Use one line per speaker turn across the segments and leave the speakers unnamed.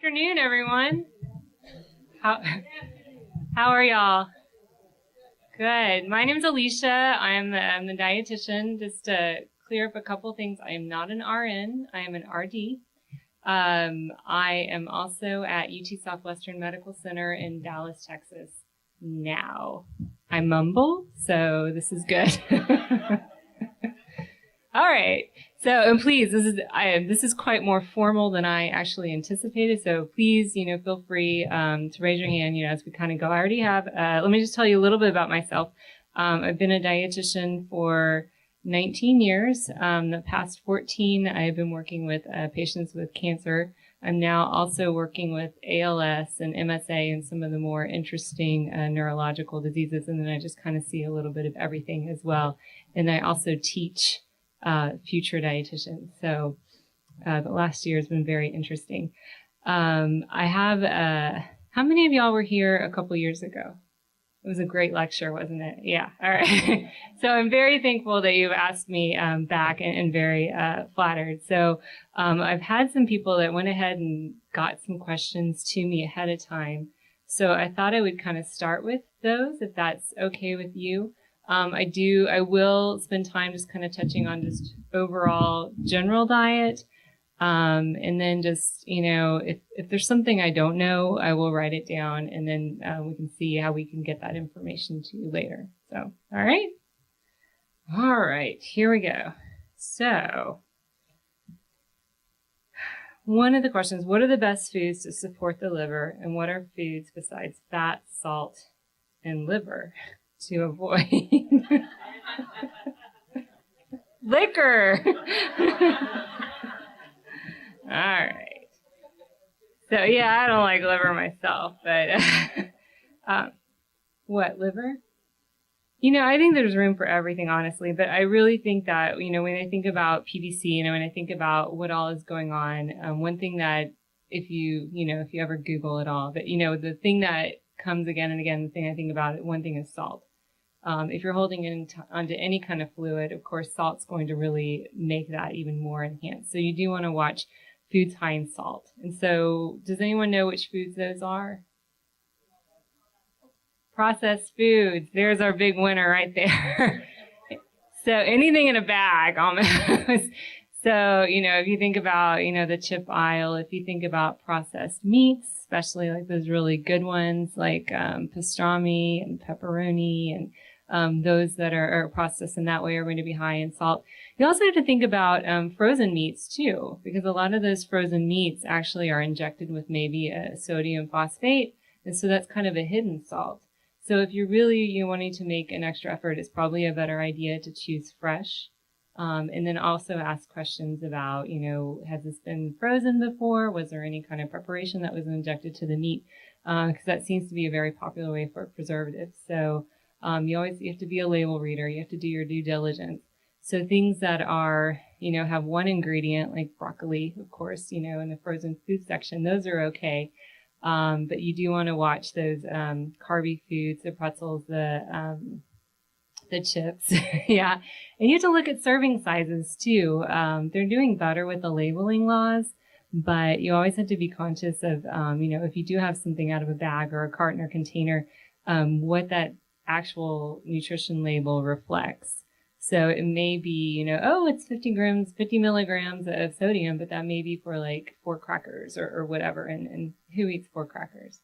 Afternoon, everyone. How, how are y'all? Good. My name's Alicia. I'm the dietitian. Just to clear up a couple things, I am not an RN. I am an RD. I am also at UT Southwestern Medical Center in Dallas, Texas now. I mumble, so this is good. All right. So, and please, this is quite more formal than I actually anticipated. So please, feel free to raise your hand, as we kind of go. I already have. Let me just tell you a little bit about myself. I've been a dietitian for 19 years. The past 14, I've been working with patients with cancer. I'm now also working with ALS and MSA and some of the more interesting neurological diseases. And then I just kind of see a little bit of everything as well. And I also teach future dietitians. So the last year has been very interesting. I have, how many of y'all were here a couple years ago? It was a great lecture, wasn't it? Yeah. All right. So I'm very thankful that you've asked me back and very flattered. So I've had some people that went ahead and got some questions to me ahead of time. So I thought I would kind of start with those, if that's okay with you. I will spend time just kind of touching on just overall general diet. And then just, if there's something I don't know, I will write it down and then we can see how we can get that information to you later. So, all right. All right, here we go. So, one of the questions, what are the best foods to support the liver and what are foods besides fat, salt, and liver to avoid? Liquor. All right. So, yeah, I don't like liver myself, but what, liver? I think there's room for everything, honestly, but I really think that, when I think about PBC, when I think about what all is going on, one thing that if you ever Google it all, but, the thing that comes again and again, the thing I think about, one thing is salt. If you're holding onto any kind of fluid, of course, salt's going to really make that even more enhanced. So you do want to watch foods high in salt. And so does anyone know which foods those are? Processed foods. There's our big winner right there. So anything in a bag almost. So, if you think about, the chip aisle, if you think about processed meats, especially like those really good ones like pastrami and pepperoni and those that are processed in that way are going to be high in salt. You also have to think about frozen meats too, because a lot of those frozen meats actually are injected with maybe a sodium phosphate. And so that's kind of a hidden salt. So if you're really wanting to make an extra effort, it's probably a better idea to choose fresh. And then also ask questions about, has this been frozen before? Was there any kind of preparation that was injected to the meat? Because that seems to be a very popular way for preservatives. So you have to be a label reader. You have to do your due diligence. So things that are, have one ingredient, like broccoli, of course, in the frozen food section, those are okay. But you do want to watch those carby foods, the pretzels, the chips. Yeah. And you have to look at serving sizes too. They're doing better with the labeling laws, but you always have to be conscious of, if you do have something out of a bag or a carton or container, what that actual nutrition label reflects. So it may be, it's 50 milligrams of sodium, but that may be for like 4 crackers or whatever. And who eats 4 crackers?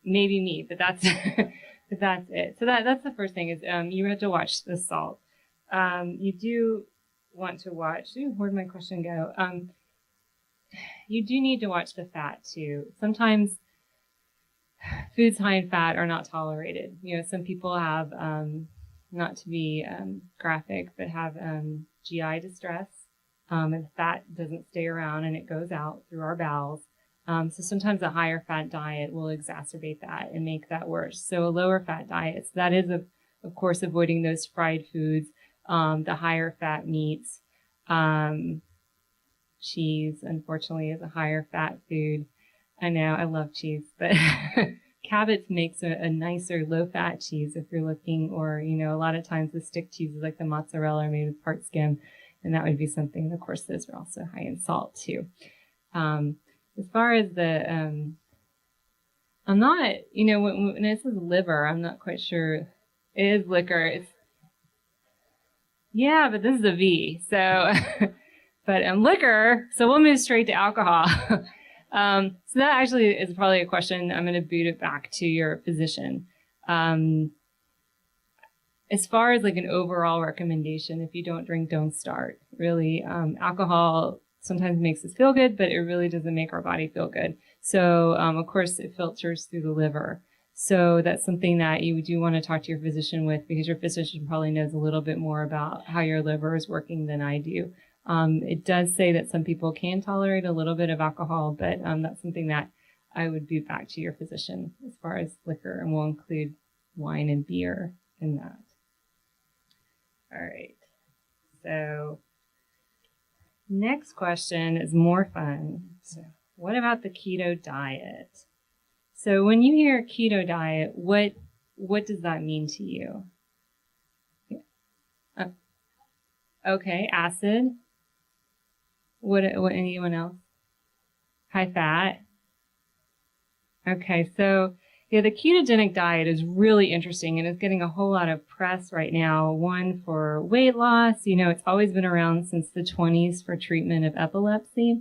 Maybe me, but that's, but that's it. So that's the first thing is, you have to watch the salt. You do want to watch, where'd my question go? You do need to watch the fat too. Sometimes foods high in fat are not tolerated. Some people have, not to be graphic, but have GI distress, and the fat doesn't stay around and it goes out through our bowels. So sometimes a higher fat diet will exacerbate that and make that worse. So a lower fat diet, so that is, of course, avoiding those fried foods, the higher fat meats. Cheese, unfortunately, is a higher fat food. I know, I love cheese, but Cabot's makes a nicer low-fat cheese if you're looking, or, a lot of times the stick cheeses like the mozzarella are made with part skim, and that would be something. Of course, those are also high in salt too. As far as the, I'm not, when it says liver, I'm not quite sure. It is liquor. Yeah, but this is a V. So, but liquor. So we'll move straight to alcohol. So that actually is probably a question. I'm going to boot it back to your physician. As far as like an overall recommendation, if you don't drink, don't start. Really, alcohol sometimes makes us feel good, but it really doesn't make our body feel good. So, of course, it filters through the liver. So that's something that you do want to talk to your physician with, because your physician probably knows a little bit more about how your liver is working than I do. It does say that some people can tolerate a little bit of alcohol, but that's something that I would boot back to your physician as far as liquor, and we'll include wine and beer in that. All right. So next question is more fun. So what about the keto diet? So when you hear keto diet, what does that mean to you? Yeah. Okay, acid. What anyone else? High fat. Okay, so yeah, the ketogenic diet is really interesting, and it's getting a whole lot of press right now. One, for weight loss. It's always been around since the 20s for treatment of epilepsy.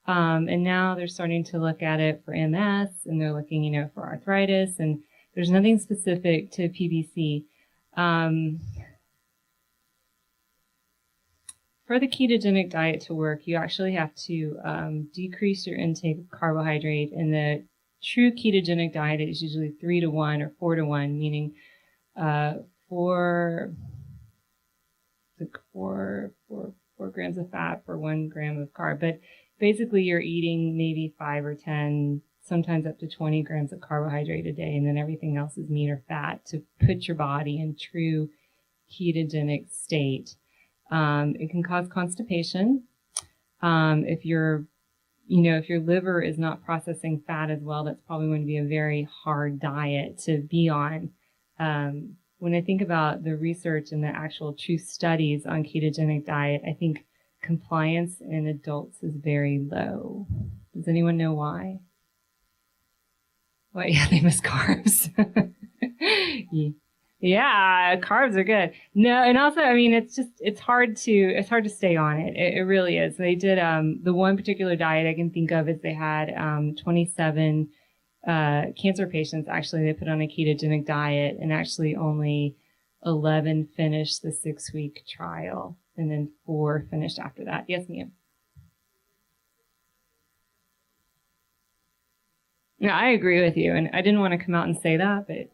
And now they're starting to look at it for MS, and they're looking, for arthritis, and there's nothing specific to PBC. For the ketogenic diet to work, you actually have to decrease your intake of carbohydrate, and the true ketogenic diet is usually 3-to-1 or 4-to-1, meaning 4 grams of fat for 1 gram of carb. But basically, you're eating maybe 5 or 10, sometimes up to 20 grams of carbohydrate a day, and then everything else is meat or fat to put your body in true ketogenic state. It can cause constipation. If your liver is not processing fat as well, that's probably going to be a very hard diet to be on. When I think about the research and the actual true studies on ketogenic diet, I think compliance in adults is very low. Does anyone know why? Well, yeah, they miss carbs. Yeah, carbs are good. No, and also, it's hard to stay on it. It really is. They did, the one particular diet I can think of is they had, 27, cancer patients. Actually, they put on a ketogenic diet, and actually only 11 finished the 6-week trial, and then 4 finished after that. Yes, ma'am. Yeah, I agree with you, and I didn't want to come out and say that, but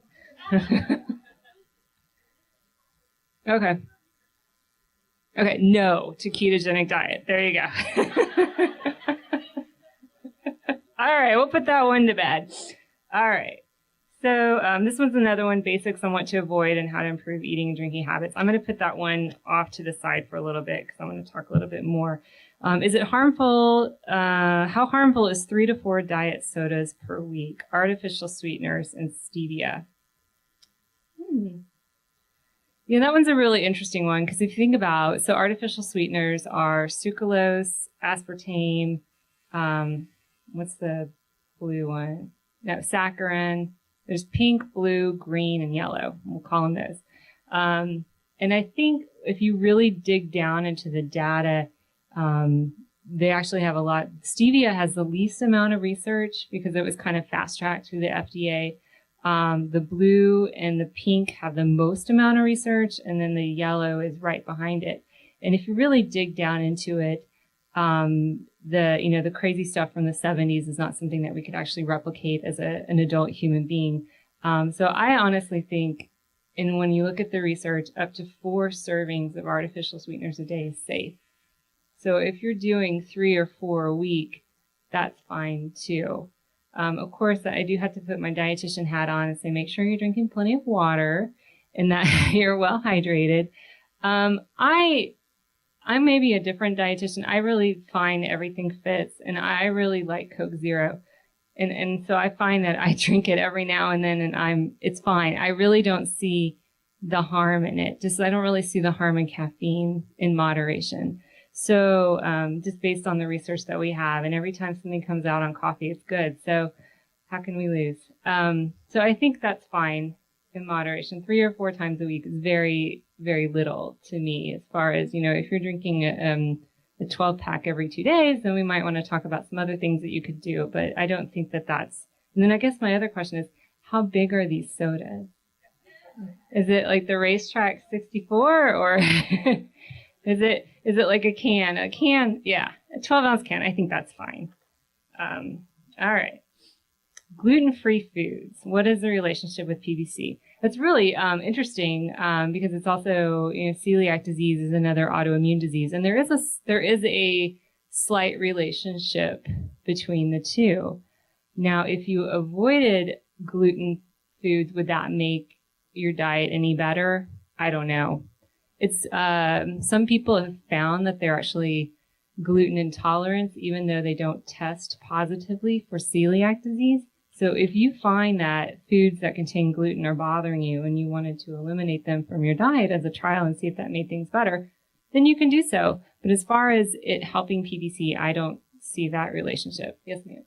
okay. Okay, no to ketogenic diet. There you go. All right, we'll put that one to bed. All right. So this one's another one, basics on what to avoid and how to improve eating and drinking habits. I'm going to put that one off to the side for a little bit because I want to talk a little bit more. Is it harmful? How harmful is 3 to 4 diet sodas per week, artificial sweeteners, and stevia? Yeah, that one's a really interesting one because if you think about, so artificial sweeteners are sucralose, aspartame, what's the blue one? No, saccharin. There's pink, blue, green, and yellow. We'll call them those. And I think if you really dig down into the data, they actually have a lot. Stevia has the least amount of research because it was kind of fast-tracked through the FDA. The blue and the pink have the most amount of research, and then the yellow is right behind it. And if you really dig down into it, the crazy stuff from the 70s is not something that we could actually replicate as an adult human being. So I honestly think, and when you look at the research, up to 4 servings of artificial sweeteners a day is safe. So if you're doing 3 or 4 a week, that's fine too. Of course, I do have to put my dietitian hat on and say, make sure you're drinking plenty of water and that you're well hydrated. I may be a different dietitian. I really find everything fits, and I really like Coke Zero. And so I find that I drink it every now and then, and it's fine. I really don't see the harm in it. I don't really see the harm in caffeine in moderation. So just based on the research that we have, and every time something comes out on coffee, it's good. So how can we lose? So I think that's fine in moderation. 3 or 4 times a week is very, very little to me as far as, if you're drinking a 12 pack every 2 days, then we might want to talk about some other things that you could do. But I don't think that that's, and then I guess my other question is, how big are these sodas? Is it like the racetrack 64 or is it like a can? A can, yeah, a 12-ounce can. I think that's fine. All right. Gluten-free foods. What is the relationship with PBC? That's really interesting because it's also, celiac disease is another autoimmune disease, and there is a slight relationship between the two. Now, if you avoided gluten foods, would that make your diet any better? I don't know. It's some people have found that they're actually gluten intolerant, even though they don't test positively for celiac disease. So if you find that foods that contain gluten are bothering you and you wanted to eliminate them from your diet as a trial and see if that made things better, then you can do so. But as far as it helping PBC, I don't see that relationship. Yes, ma'am.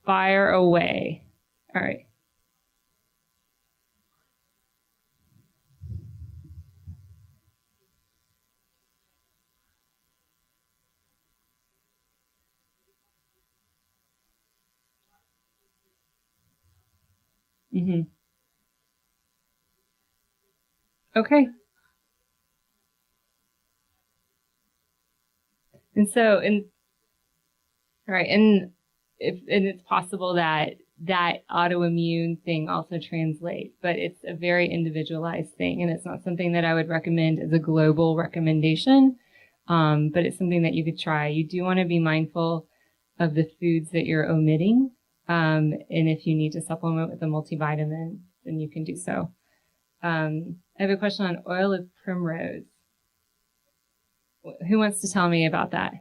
Fire away. All right. Mm-hmm. Okay. And so, all right, and it's possible that autoimmune thing also translates, but it's a very individualized thing, and it's not something that I would recommend as a global recommendation. But it's something that you could try. You do want to be mindful of the foods that you're omitting, and if you need to supplement with a multivitamin, then you can do so. I have a question on oil of primrose. Who wants to tell me about that?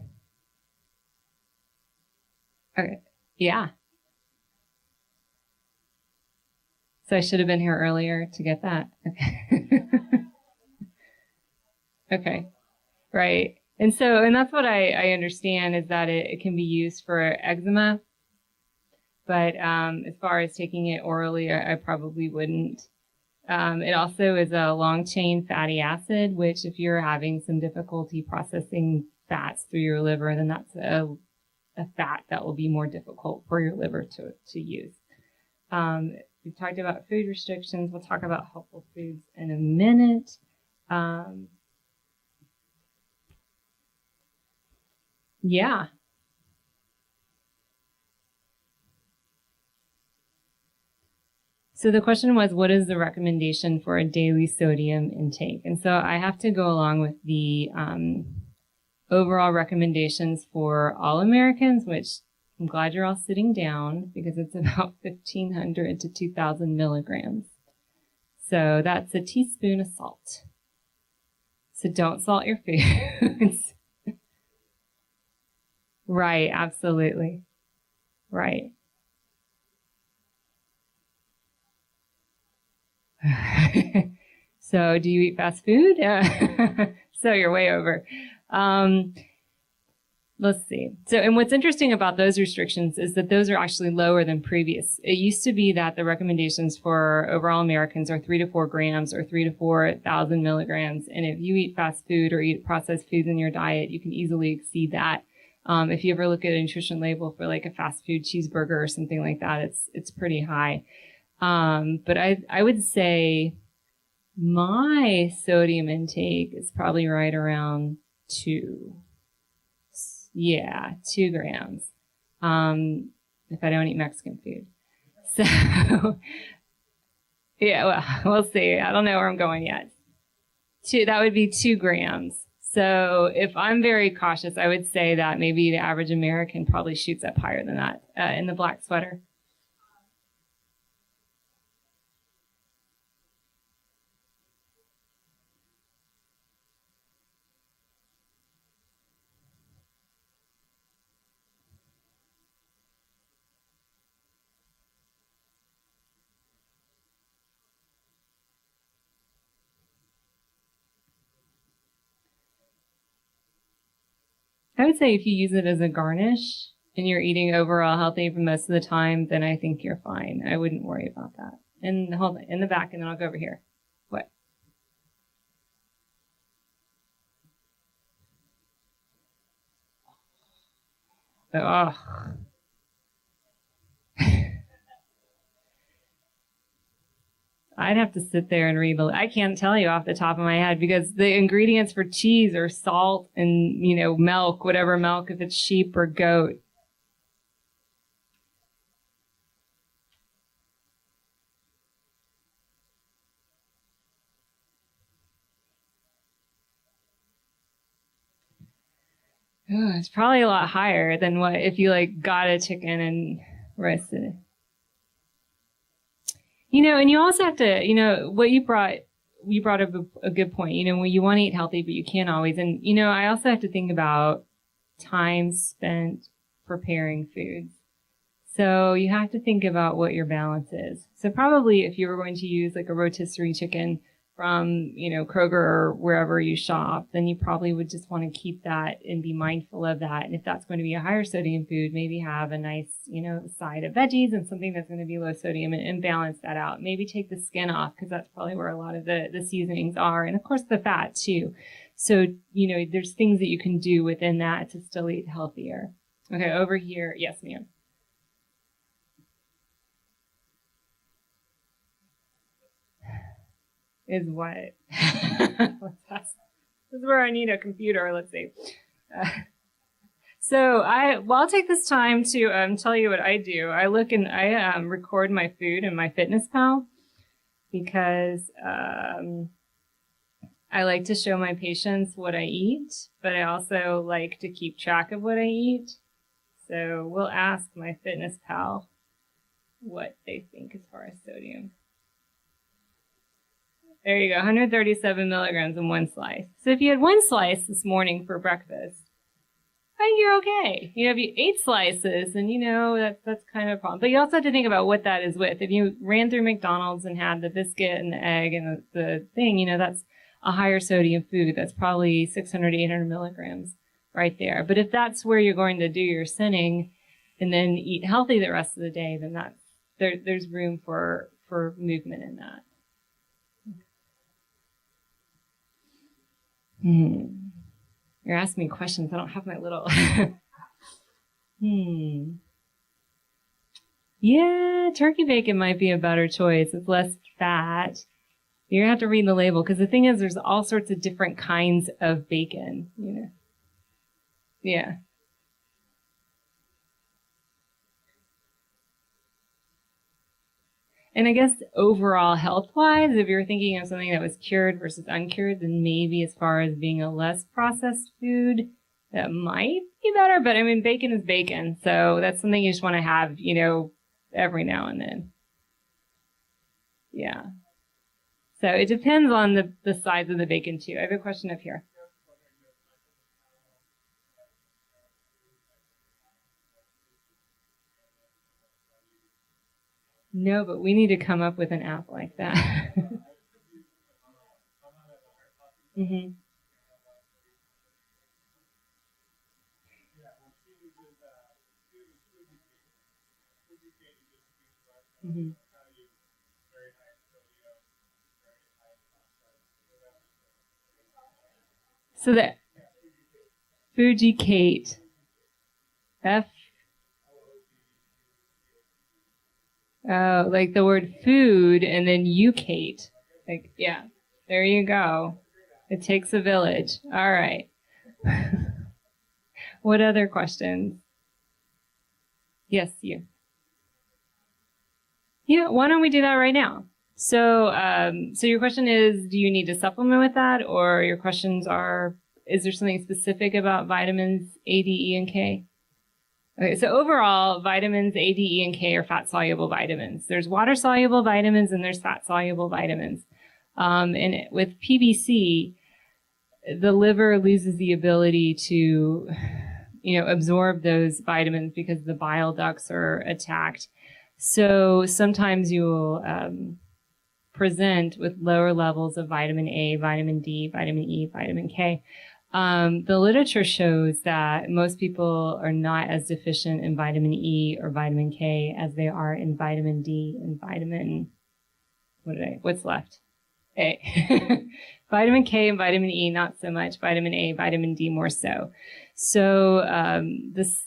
Okay. Yeah. So I should have been here earlier to get that. Okay. Okay. Right. And that's what I understand is that it can be used for eczema. But as far as taking it orally, I probably wouldn't. It also is a long chain fatty acid, which if you're having some difficulty processing fats through your liver, then that's a fat that will be more difficult for your liver to use. We've talked about food restrictions. We'll talk about helpful foods in a minute. Yeah. So the question was, what is the recommendation for a daily sodium intake? And so I have to go along with the overall recommendations for all Americans, which I'm glad you're all sitting down because it's about 1,500 to 2,000 milligrams. So that's a teaspoon of salt. So don't salt your foods. Right, absolutely. Right. So do you eat fast food? So you're way over. Let's see. So, and what's interesting about those restrictions is that those are actually lower than previous. It used to be that the recommendations for overall Americans are 3 to 4 grams or 3 to 4,000 milligrams. And if you eat fast food or eat processed foods in your diet, you can easily exceed that. If you ever look at a nutrition label for like a fast food cheeseburger or something like that, it's pretty high. But I would say my sodium intake is probably right around 2. Yeah, 2 grams. If I don't eat Mexican food. So, yeah, well, we'll see. I don't know where I'm going yet. That would be 2 grams. So if I'm very cautious, I would say that maybe the average American probably shoots up higher than that in the black sweater. I would say if you use it as a garnish and you're eating overall healthy for most of the time, then I think you're fine. I wouldn't worry about that. And hold on, in the back, and then I'll go over here. What? Oh. I'd have to sit there and read I can't tell you off the top of my head because the ingredients for cheese are salt and, milk, whatever milk, if it's sheep or goat. Oh, it's probably a lot higher than what if you got a chicken and roasted it. And you also have to, what you brought up a good point, when you want to eat healthy, but you can't always. And, I also have to think about time spent preparing foods. So you have to think about what your balance is. So probably if you were going to use a rotisserie chicken from, Kroger or wherever you shop, then you probably would just want to keep that and be mindful of that. And if that's going to be a higher sodium food, maybe have a nice, side of veggies and something that's going to be low sodium and balance that out. Maybe take the skin off because that's probably where a lot of the seasonings are. And of course the fat too. So, there's things that you can do within that to still eat healthier. Okay, over here. Yes, ma'am. Is what? This is where I need a computer. Let's see. So I'll take this time to tell you what I do. I look and I record my food in my FitnessPal because I like to show my patients what I eat, but I also like to keep track of what I eat. So we'll ask my FitnessPal what they think as far as sodium. There you go, 137 milligrams in one slice. So if you had one slice this morning for breakfast, I think you're okay. If you 8 slices, then that's kind of a problem. But you also have to think about what that is with. If you ran through McDonald's and had the biscuit and the egg and the thing, that's a higher sodium food. That's probably 600 to 800 milligrams right there. But if that's where you're going to do your sinning and then eat healthy the rest of the day, then there's room for movement in that. You're asking me questions. I don't have my little. Yeah, turkey bacon might be a better choice. It's less fat. You're gonna have to read the label because the thing is, there's all sorts of different kinds of bacon. Yeah. And I guess overall health-wise, if you're thinking of something that was cured versus uncured, then maybe as far as being a less processed food, that might be better. But I mean, bacon is bacon. So that's something you just want to have, every now and then. Yeah. So it depends on the size of the bacon too. I have a question up here. No, but we need to come up with an app like that. Mm-hmm. Mm-hmm. So that Fuji Kate, F. Oh, like the word food and then Kate. Yeah, there you go. It takes a village. All right. What other questions? Yes, you. Yeah, why don't we do that right now? So, so your question is, do you need to supplement with that? Or your questions are, is there something specific about vitamins A, D, E, and K? Okay, so overall, vitamins A, D, E, and K are fat-soluble vitamins. There's water-soluble vitamins and there's fat-soluble vitamins. And with PBC, the liver loses the ability to, absorb those vitamins because the bile ducts are attacked. So sometimes you will present with lower levels of vitamin A, vitamin D, vitamin E, vitamin K. The literature shows that most people are not as deficient in vitamin E or vitamin K as they are in vitamin D and what's left? A. Vitamin K and vitamin E, not so much. Vitamin A, vitamin D more so. So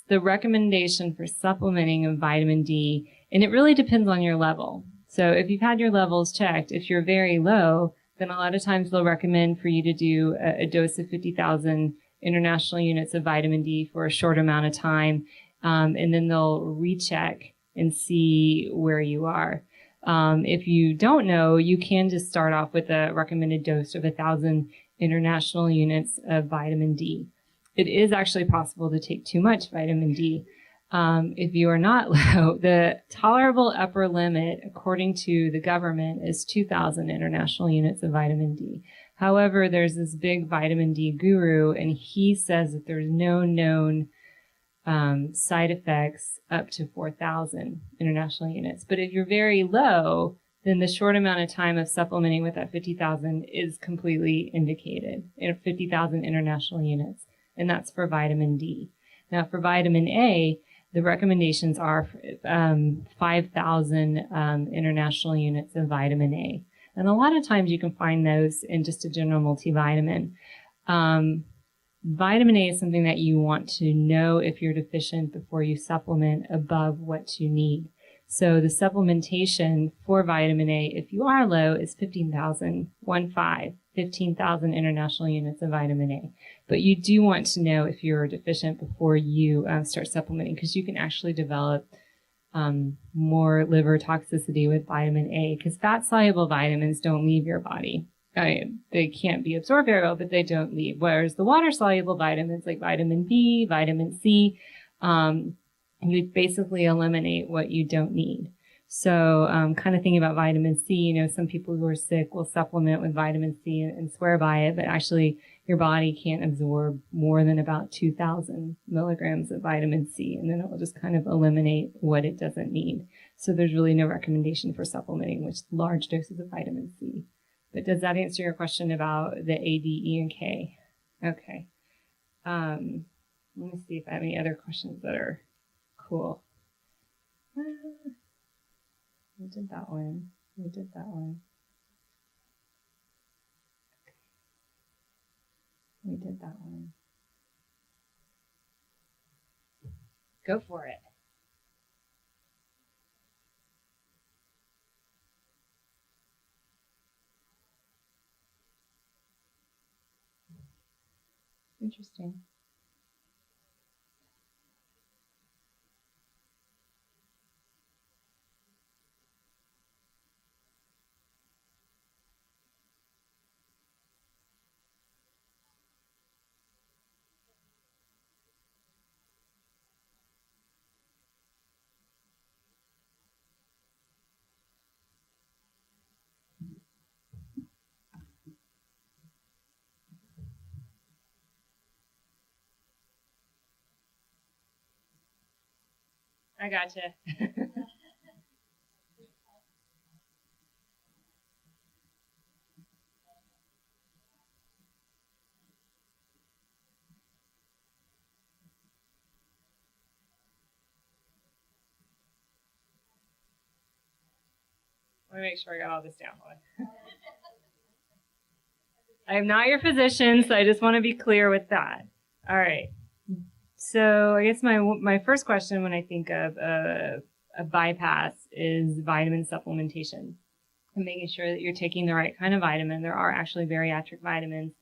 the recommendation for supplementing of vitamin D, and it really depends on your level. So if you've had your levels checked, if you're very low, then a lot of times they'll recommend for you to do a dose of 50,000 international units of vitamin D for a short amount of time, and then they'll recheck and see where you are. If you don't know, you can just start off with a recommended dose of 1,000 international units of vitamin D. It is actually possible to take too much vitamin D. If you are not low, the tolerable upper limit, according to the government, is 2,000 international units of vitamin D. However, there's this big vitamin D guru, and he says that there's no known side effects up to 4,000 international units. But if you're very low, then the short amount of time of supplementing with that 50,000 is completely indicated, 50,000 international units, and that's for vitamin D. Now, for vitamin A, the recommendations are 5,000 international units of vitamin A. And a lot of times you can find those in just a general multivitamin. Vitamin A is something that you want to know if you're deficient before you supplement above what you need. So the supplementation for vitamin A, if you are low, is 15,000 international units of vitamin A. But you do want to know if you're deficient before you start supplementing, because you can actually develop more liver toxicity with vitamin A, because fat-soluble vitamins don't leave your body. They can't be absorbed very well, but they don't leave. Whereas the water-soluble vitamins like vitamin B, vitamin C, you basically eliminate what you don't need. So kind of thinking about vitamin C, some people who are sick will supplement with vitamin C and swear by it, but actually your body can't absorb more than about 2,000 milligrams of vitamin C, and then it will just kind of eliminate what it doesn't need. So there's really no recommendation for supplementing with large doses of vitamin C. But does that answer your question about the A, D, E, and K? Okay. Let me see if I have any other questions that are cool. We did that one. Okay. We did that one. Go for it. Interesting. I gotcha. Let me make sure I got all this down. I am not your physician, so I just want to be clear with that. All right. So I guess my first question when I think of a bypass is vitamin supplementation and making sure that you're taking the right kind of vitamin. There are actually bariatric vitamins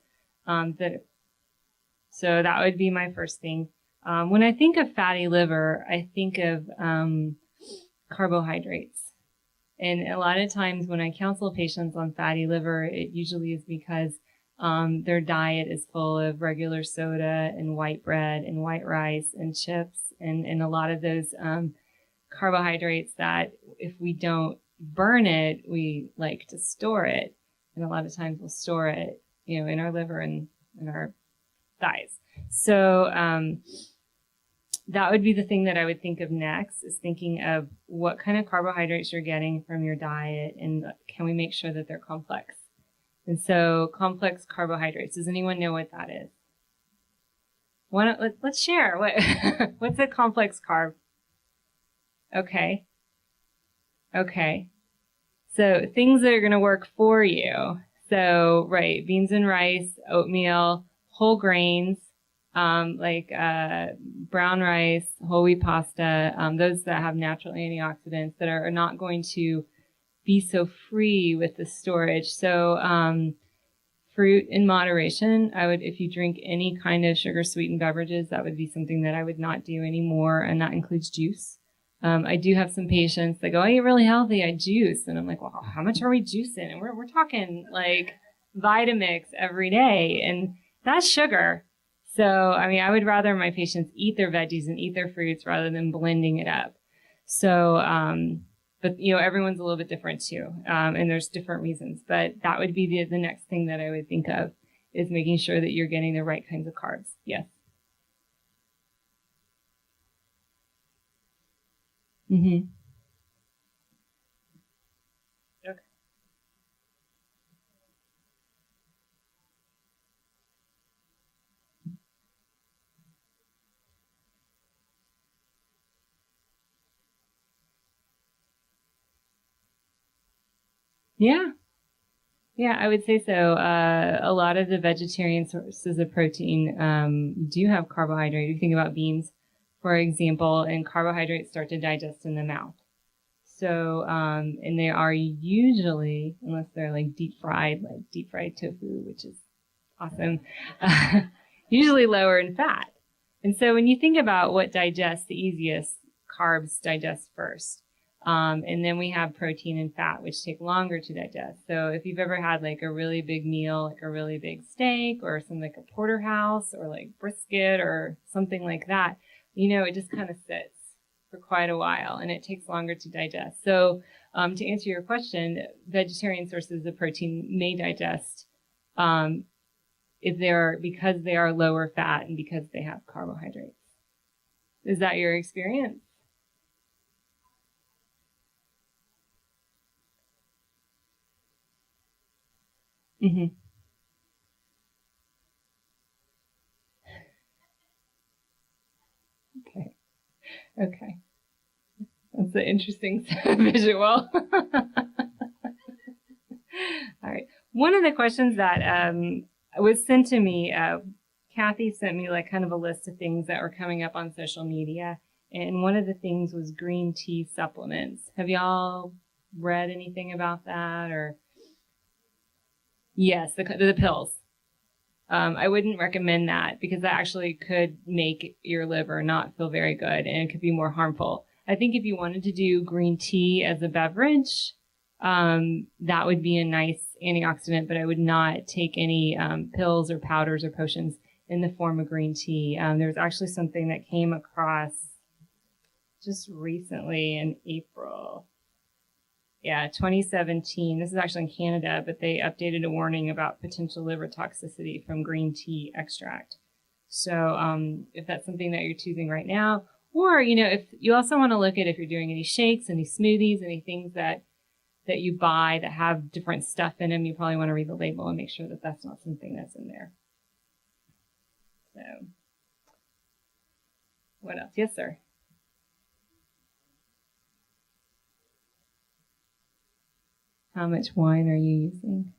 so that would be my first thing. When I think of fatty liver, I think of carbohydrates. And a lot of times when I counsel patients on fatty liver, it usually is because their diet is full of regular soda and white bread and white rice and chips and a lot of those carbohydrates that if we don't burn it, we like to store it. And a lot of times we'll store it, in our liver and in our thighs. So that would be the thing that I would think of next, is thinking of what kind of carbohydrates you're getting from your diet and can we make sure that they're complex. And so complex carbohydrates, does anyone know what that is? Let's share. What's a complex carb? Okay. Okay. So things that are going to work for you. So, right, beans and rice, oatmeal, whole grains, like brown rice, whole wheat pasta, those that have natural antioxidants that are not going to be so free with the storage. So, fruit in moderation. If you drink any kind of sugar sweetened beverages, that would be something that I would not do anymore. And that includes juice. I do have some patients that go, I eat really healthy. I juice. And I'm like, well, how much are we juicing? And we're talking like Vitamix every day. And that's sugar. So, I mean, I would rather my patients eat their veggies and eat their fruits rather than blending it up. So, but, everyone's a little bit different too. And there's different reasons, but that would be the next thing that I would think of is making sure that you're getting the right kinds of carbs. Yes. Mm-hmm. Okay. Yeah. Yeah, I would say so. A lot of the vegetarian sources of protein do have carbohydrate. If you think about beans, for example, and carbohydrates start to digest in the mouth. So, and they are usually, unless they're like deep fried tofu, which is awesome, usually lower in fat. And so when you think about what digests the easiest, carbs digest first. And then we have protein and fat, which take longer to digest. So if you've ever had like a really big meal, like a really big steak or something like a porterhouse or like brisket or something like that, it just kind of sits for quite a while and it takes longer to digest. So to answer your question, vegetarian sources of protein may digest because they are lower fat and because they have carbohydrates. Is that your experience? Mm-hmm. Okay. Okay. That's an interesting visual. All right. One of the questions that was sent to me, Kathy sent me like kind of a list of things that were coming up on social media. And one of the things was green tea supplements. Have y'all read anything about that or? Yes, the pills. I wouldn't recommend that because that actually could make your liver not feel very good and it could be more harmful. I think if you wanted to do green tea as a beverage, that would be a nice antioxidant, but I would not take any pills or powders or potions in the form of green tea. There was actually something that came across just recently in April. Yeah, 2017. This is actually in Canada, but they updated a warning about potential liver toxicity from green tea extract. So if that's something that you're choosing right now, or, if you also want to look at if you're doing any shakes, any smoothies, any things that you buy that have different stuff in them, you probably want to read the label and make sure that that's not something that's in there. So what else? Yes, sir. How much wine are you using?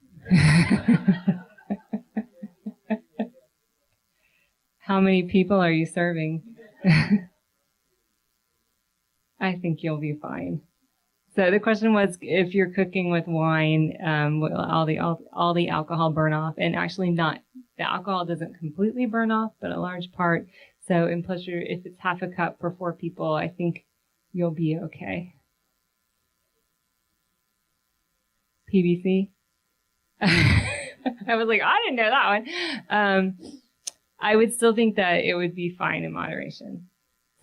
How many people are you serving? I think you'll be fine. So the question was, if you're cooking with wine, will all the alcohol burn off? And actually, not the alcohol doesn't completely burn off, but a large part. So, and plus, if it's half a cup for 4 people, I think you'll be okay. PBC. I was like, I didn't know that one. I would still think that it would be fine in moderation.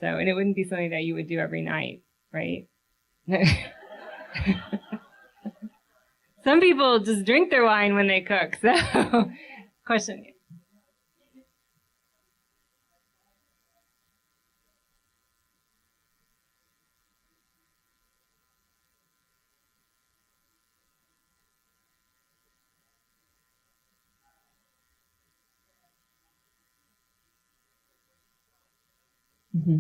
So, and it wouldn't be something that you would do every night, right? Some people just drink their wine when they cook. So, question. Mm-hmm.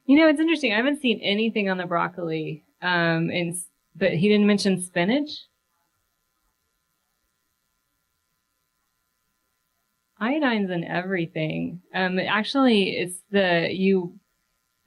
You know, it's interesting. I haven't seen anything on the broccoli, but he didn't mention spinach. Iodine's in everything. Actually, it's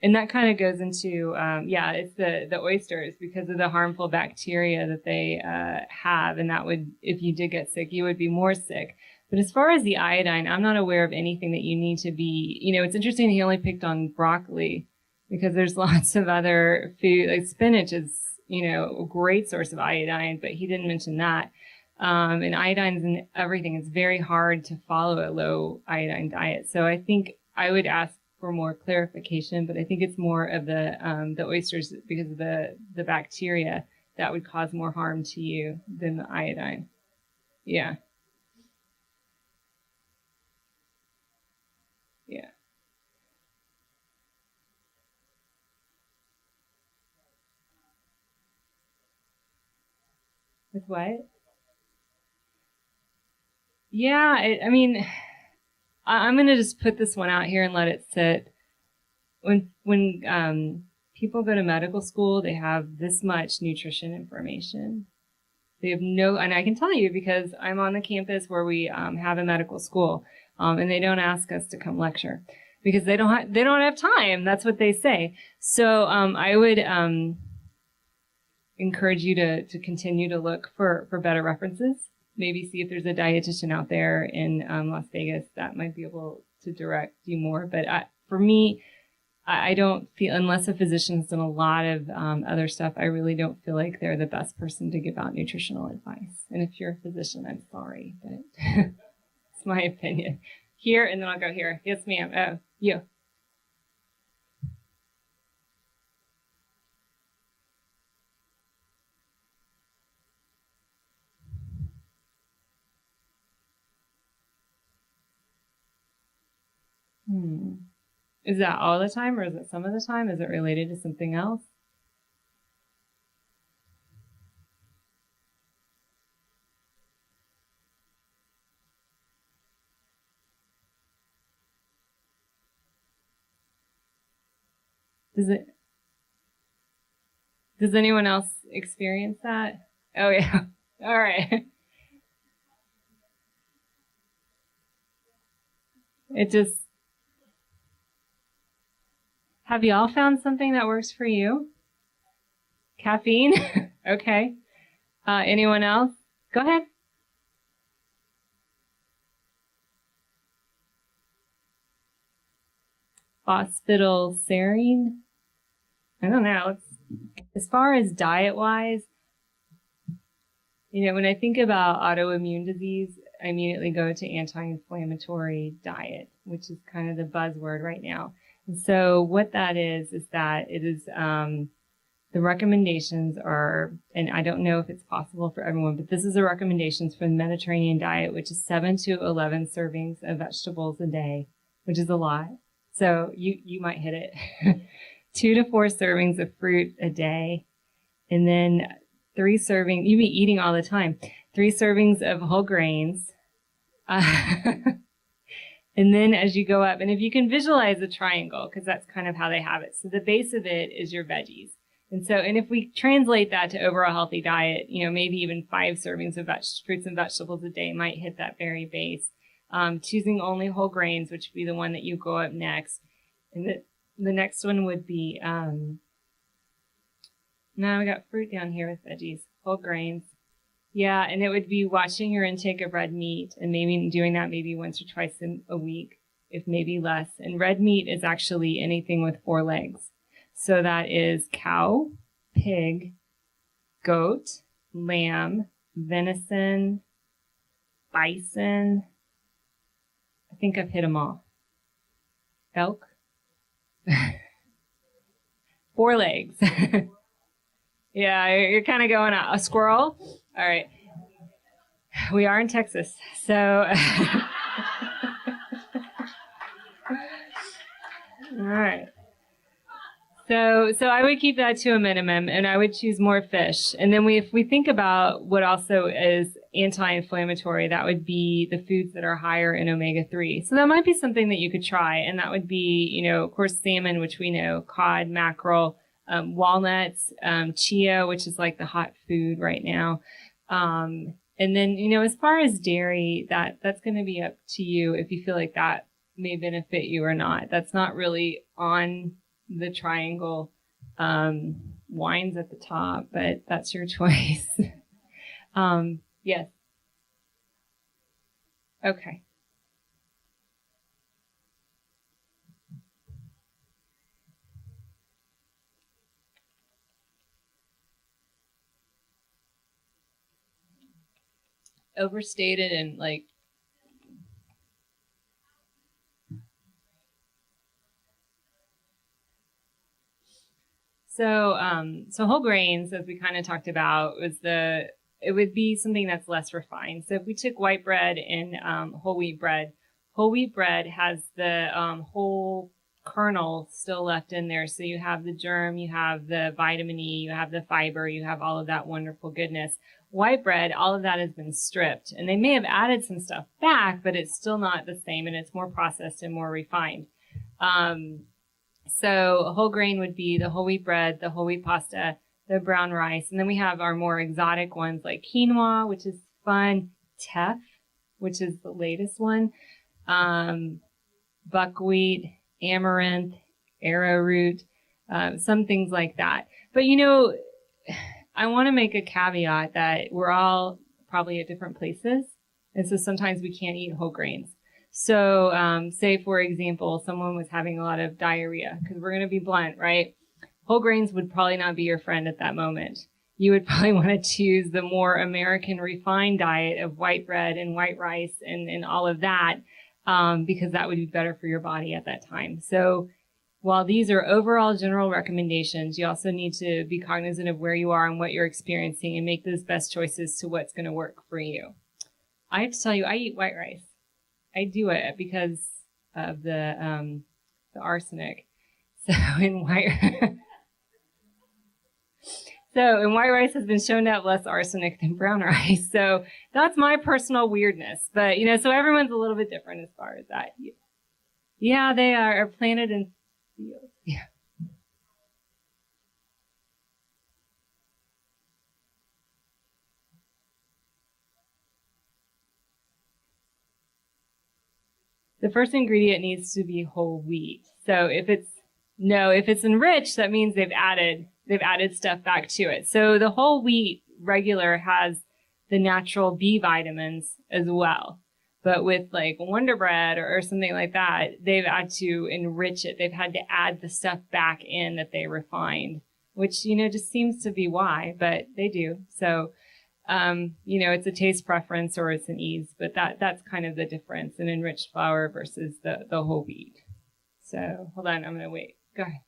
and that kind of goes into, yeah, it's the oysters because of the harmful bacteria that they have, and that would, if you did get sick, you would be more sick. But as far as the iodine, I'm not aware of anything that you need to be. You know, it's interesting he only picked on broccoli because there's lots of other food, like spinach is, you know, a great source of iodine, but he didn't mention that. And iodine's in everything. It's very hard to follow a low iodine diet. So I think I would ask for more clarification, but I think it's more of the oysters because of the bacteria that would cause more harm to you than the iodine. Yeah. Yeah. With what? Yeah. I mean, I'm going to just put this one out here and let it sit. When people go to medical school, they have this much nutrition information. They have no, and I can tell you because I'm on the campus where we have a medical school, and they don't ask us to come lecture because they don't have time. That's what they say. So I would encourage you to continue to look for better references. Maybe see if there's a dietitian out there in Las Vegas that might be able to direct you more. But for me, I don't feel, unless a physician's done a lot of other stuff, I really don't feel like they're the best person to give out nutritional advice. And if you're a physician, I'm sorry, but it's my opinion. Here, and then I'll go here. Yes, ma'am. Oh, you. Hmm. Is that all the time, or is it some of the time? Is it related to something else? Does it? Does anyone else experience that? Oh yeah. All right. It just. Have y'all found something that works for you? Caffeine? Okay. Anyone else? Go ahead. Phosphatidylserine? I don't know. As far as diet wise, you know, when I think about autoimmune disease, I immediately go to anti-inflammatory diet, which is kind of the buzzword right now. And so what that is that it is, the recommendations are, and I don't know if it's possible for everyone, but this is the recommendations for the Mediterranean diet, which is 7 to 11 servings of vegetables a day, which is a lot. So you might hit it. 2 to 4 servings of fruit a day. And then 3 servings, you be eating all the time. 3 servings of whole grains. And then as you go up, and if you can visualize a triangle, because that's kind of how they have it. So the base of it is your veggies. And so, and if we translate that to overall healthy diet, you know, maybe even 5 servings of fruits and vegetables a day might hit that very base. Choosing only whole grains, which would be the one that you go up next. And the next one would be, now we got fruit down here with veggies, whole grains. Yeah, and it would be watching your intake of red meat and maybe doing that maybe once or twice a week, if maybe less. And red meat is actually anything with 4 legs. So that is cow, pig, goat, lamb, venison, bison. I think I've hit them all. Elk. 4 legs. Yeah, you're kind of going out. A squirrel. All right. We are in Texas, so. All right. So I would keep that to a minimum, and I would choose more fish. And then if we think about what also is anti-inflammatory, that would be the foods that are higher in omega-3. So that might be something that you could try, and that would be, of course, salmon, which we know, cod, mackerel, walnuts, chia, which is like the hot food right now. And then, as far as dairy, that's going to be up to you if you feel like that may benefit you or not. That's not really on the triangle wines at the top, but that's your choice. Yes. Okay. Overstated and like so whole grains, as we kind of talked about, it would be something that's less refined. So if we took white bread and whole wheat bread has the whole kernel still left in there. So you have the germ, you have the vitamin E, you have the fiber, you have all of that wonderful goodness. White bread, all of that has been stripped, and they may have added some stuff back, but it's still not the same, and it's more processed and more refined. So whole grain would be the whole wheat bread, the whole wheat pasta, the brown rice. And then we have our more exotic ones like quinoa, which is fun, teff, which is the latest one, buckwheat, amaranth, arrowroot, some things like that. But I want to make a caveat that we're all probably at different places. And so sometimes we can't eat whole grains. So, say for example, someone was having a lot of diarrhea, because we're going to be blunt, right? Whole grains would probably not be your friend at that moment. You would probably want to choose the more American refined diet of white bread and white rice and all of that, because that would be better for your body at that time. So while these are overall general recommendations, you also need to be cognizant of where you are and what you're experiencing and make those best choices to what's going to work for you. I have to tell you, I eat white rice. I do it because of the arsenic. So in white rice has been shown to have less arsenic than brown rice. So that's my personal weirdness. But so everyone's a little bit different as far as that. Yeah, they are planted in fields. Yeah. The first ingredient needs to be whole wheat. So if it's enriched, that means they've added stuff back to it. So the whole wheat regular has the natural B vitamins as well. But with like Wonder Bread or something like that, they've had to enrich it. They've had to add the stuff back in that they refined, which, just seems to be why, but they do. So it's a taste preference or it's an ease, but that's kind of the difference in enriched flour versus the whole wheat. So hold on, I'm going to wait. Go ahead.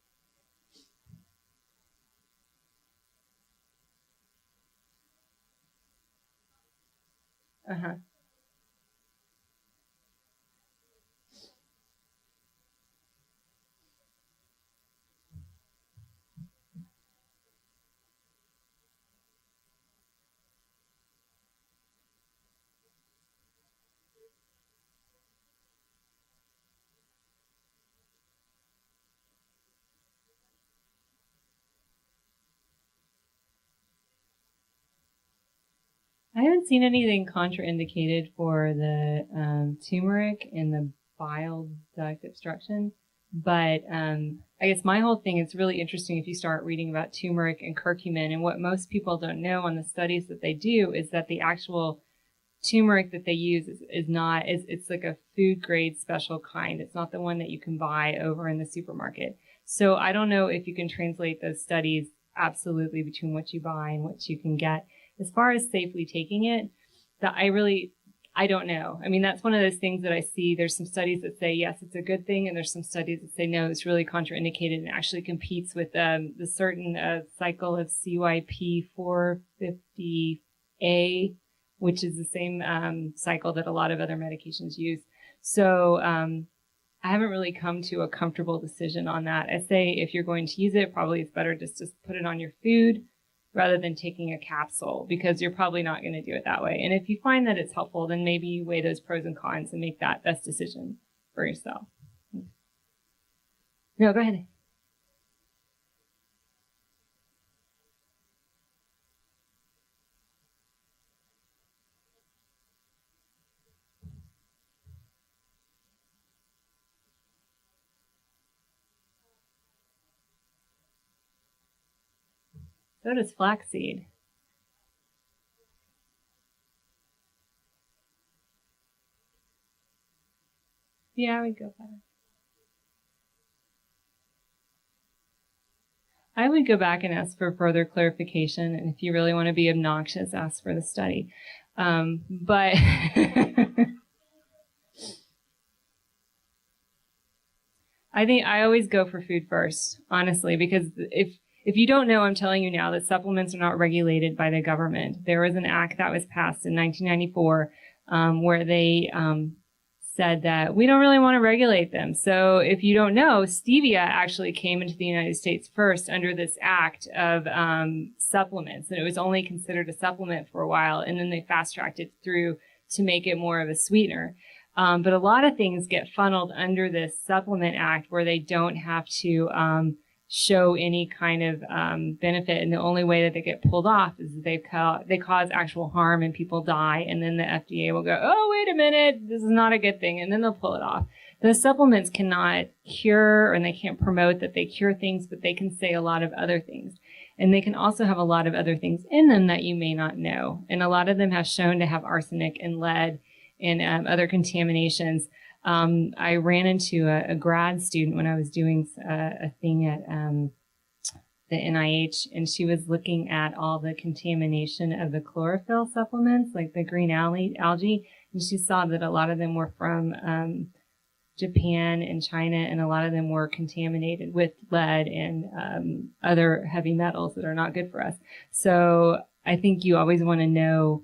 Uh-huh. I haven't seen anything contraindicated for the turmeric and the bile duct obstruction, but I guess my whole thing is really interesting if you start reading about turmeric and curcumin. And what most people don't know on the studies that they do is that the actual turmeric that they use it's like a food grade special kind. It's not the one that you can buy over in the supermarket. So I don't know if you can translate those studies absolutely between what you buy and what you can get. As far as safely taking it, I don't know. I mean, that's one of those things that I see. There's some studies that say, yes, it's a good thing. And there's some studies that say, no, it's really contraindicated and actually competes with the certain cycle of CYP 450A, which is the same cycle that a lot of other medications use. So I haven't really come to a comfortable decision on that. I say if you're going to use it, probably it's better just to put it on your food rather than taking a capsule, because you're probably not going to do it that way. And if you find that it's helpful, then maybe you weigh those pros and cons and make that best decision for yourself. No, go ahead. So does flaxseed. Yeah, I would go back. I would go back and ask for further clarification, and if you really want to be obnoxious, ask for the study. But I think I always go for food first, honestly, because if you don't know, I'm telling you now that supplements are not regulated by the government. There was an act that was passed in 1994 where they said that we don't really want to regulate them. So if you don't know, stevia actually came into the United States first under this act of supplements, and it was only considered a supplement for a while, and then they fast-tracked it through to make it more of a sweetener. But a lot of things get funneled under this supplement act where they don't have to show any kind of benefit, and the only way that they get pulled off is that they cause actual harm and people die, and then the FDA will go, oh, wait a minute, this is not a good thing, and then they'll pull it off. The supplements cannot cure, and they can't promote that they cure things, but they can say a lot of other things. And they can also have a lot of other things in them that you may not know. And a lot of them have shown to have arsenic and lead and other contaminations. I ran into a grad student when I was doing a thing at the NIH, and she was looking at all the contamination of the chlorophyll supplements, like the green algae, and she saw that a lot of them were from Japan and China, and a lot of them were contaminated with lead and other heavy metals that are not good for us. So I think you always want to know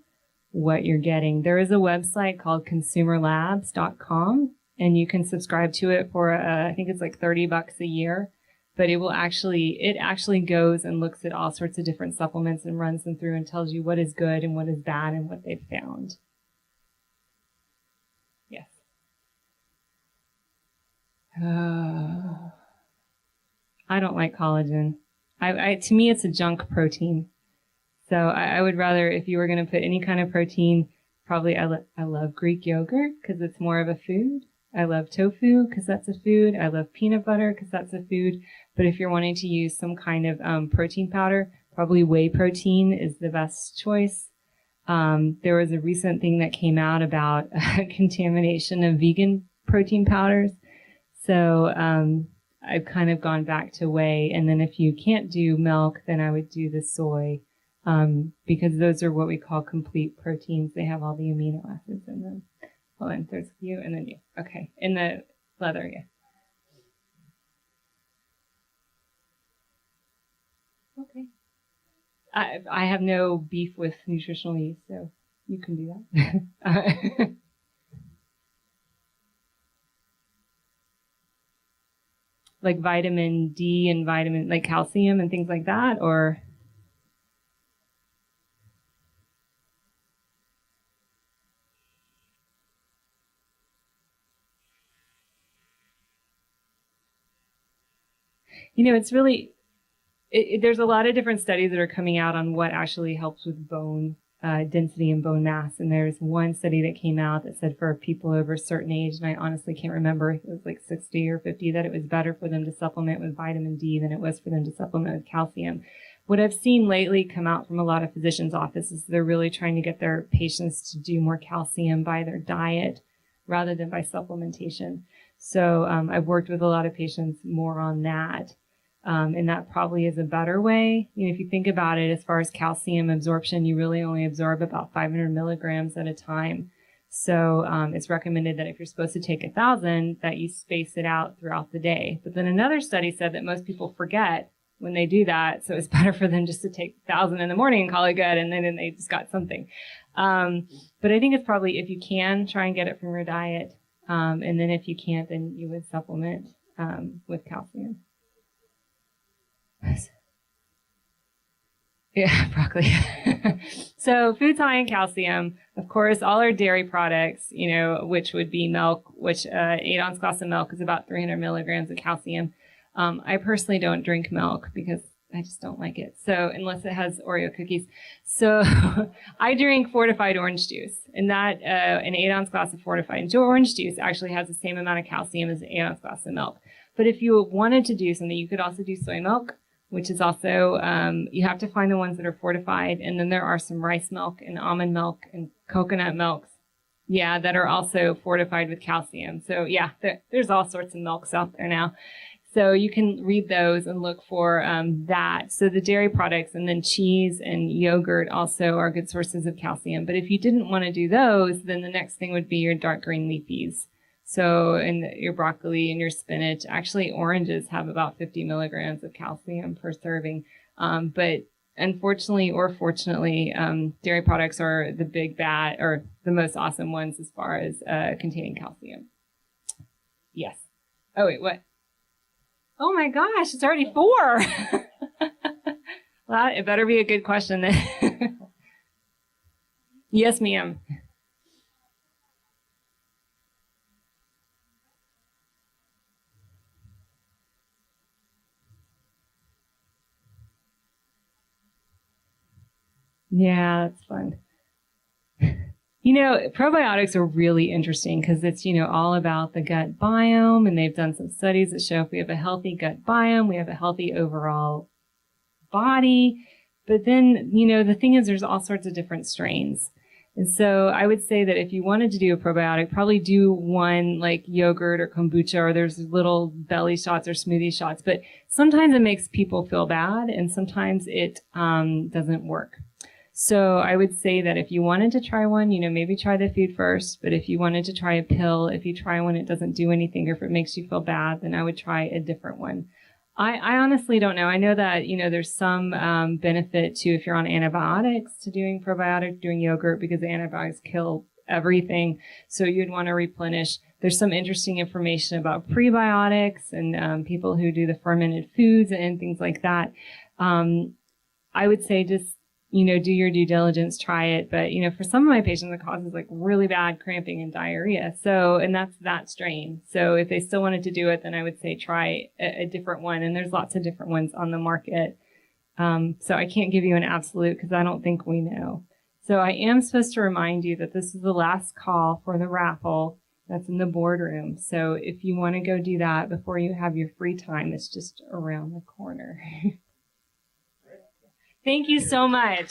what you're getting. There is a website called consumerlabs.com, and you can subscribe to it for I think it's like $30 a year, but it actually goes and looks at all sorts of different supplements and runs them through and tells you what is good and what is bad and what they've found. Yes. I don't like collagen. To me, it's a junk protein. So I would rather, if you were going to put any kind of protein, probably I love Greek yogurt because it's more of a food. I love tofu because that's a food. I love peanut butter because that's a food. But if you're wanting to use some kind of protein powder, probably whey protein is the best choice. There was a recent thing that came out about contamination of vegan protein powders. So I've kind of gone back to whey. And then if you can't do milk, then I would do the soy. Because those are what we call complete proteins. They have all the amino acids in them. Hold on, there's you and then you. Okay, in the leather, yeah. Okay. I have no beef with nutritional yeast, so you can do that. Like vitamin D and like calcium and things like that, or? It's really, there's a lot of different studies that are coming out on what actually helps with bone density and bone mass. And there's one study that came out that said for people over a certain age, and I honestly can't remember if it was like 60 or 50, that it was better for them to supplement with vitamin D than it was for them to supplement with calcium. What I've seen lately come out from a lot of physicians' offices, they're really trying to get their patients to do more calcium by their diet rather than by supplementation. So I've worked with a lot of patients more on that. And that probably is a better way. If you think about it, as far as calcium absorption, you really only absorb about 500 milligrams at a time. So it's recommended that if you're supposed to take 1,000, that you space it out throughout the day. But then another study said that most people forget when they do that. So it's better for them just to take 1,000 in the morning and call it good, and then they just got something. But I think it's probably, if you can, try and get it from your diet. And then if you can't, then you would supplement with calcium. Yeah, broccoli. So foods high in calcium, of course, all our dairy products, which would be milk, which 8-ounce glass of milk is about 300 milligrams of calcium. I personally don't drink milk because I just don't like it. So unless it has Oreo cookies. So I drink fortified orange juice, and that an 8-ounce glass of fortified orange juice actually has the same amount of calcium as an 8-ounce glass of milk. But if you wanted to do something, you could also do soy milk, which is also, you have to find the ones that are fortified. And then there are some rice milk and almond milk and coconut milks, yeah, that are also fortified with calcium. So yeah, there's all sorts of milks out there now. So you can read those and look for that. So the dairy products, and then cheese and yogurt also are good sources of calcium. But if you didn't want to do those, then the next thing would be your dark green leafies. So, and your broccoli and your spinach. Actually, oranges have about 50 milligrams of calcium per serving. But unfortunately or fortunately, dairy products are the big bad, or the most awesome ones as far as containing calcium. Yes. Oh, wait, what? Oh my gosh, it's already 4. Well, it better be a good question then. Yes, ma'am. Yeah, that's fun. Probiotics are really interesting because it's, all about the gut biome, and they've done some studies that show if we have a healthy gut biome, we have a healthy overall body. But then, the thing is there's all sorts of different strains. And so I would say that if you wanted to do a probiotic, probably do one like yogurt or kombucha, or there's little belly shots or smoothie shots. But sometimes it makes people feel bad, and sometimes it doesn't work. So I would say that if you wanted to try one, maybe try the food first. But if you wanted to try a pill, if you try one, it doesn't do anything, or if it makes you feel bad, then I would try a different one. I honestly don't know. I know that, there's some benefit to, if you're on antibiotics, to doing probiotic, doing yogurt, because the antibiotics kill everything. So you'd want to replenish. There's some interesting information about prebiotics and people who do the fermented foods and things like that. I would say just, do your due diligence, try it. But, for some of my patients, it causes like really bad cramping and diarrhea. So, and that's that strain. So if they still wanted to do it, then I would say try a different one. And there's lots of different ones on the market. So I can't give you an absolute because I don't think we know. So I am supposed to remind you that this is the last call for the raffle that's in the boardroom. So if you want to go do that before you have your free time, it's just around the corner. Thank you so much.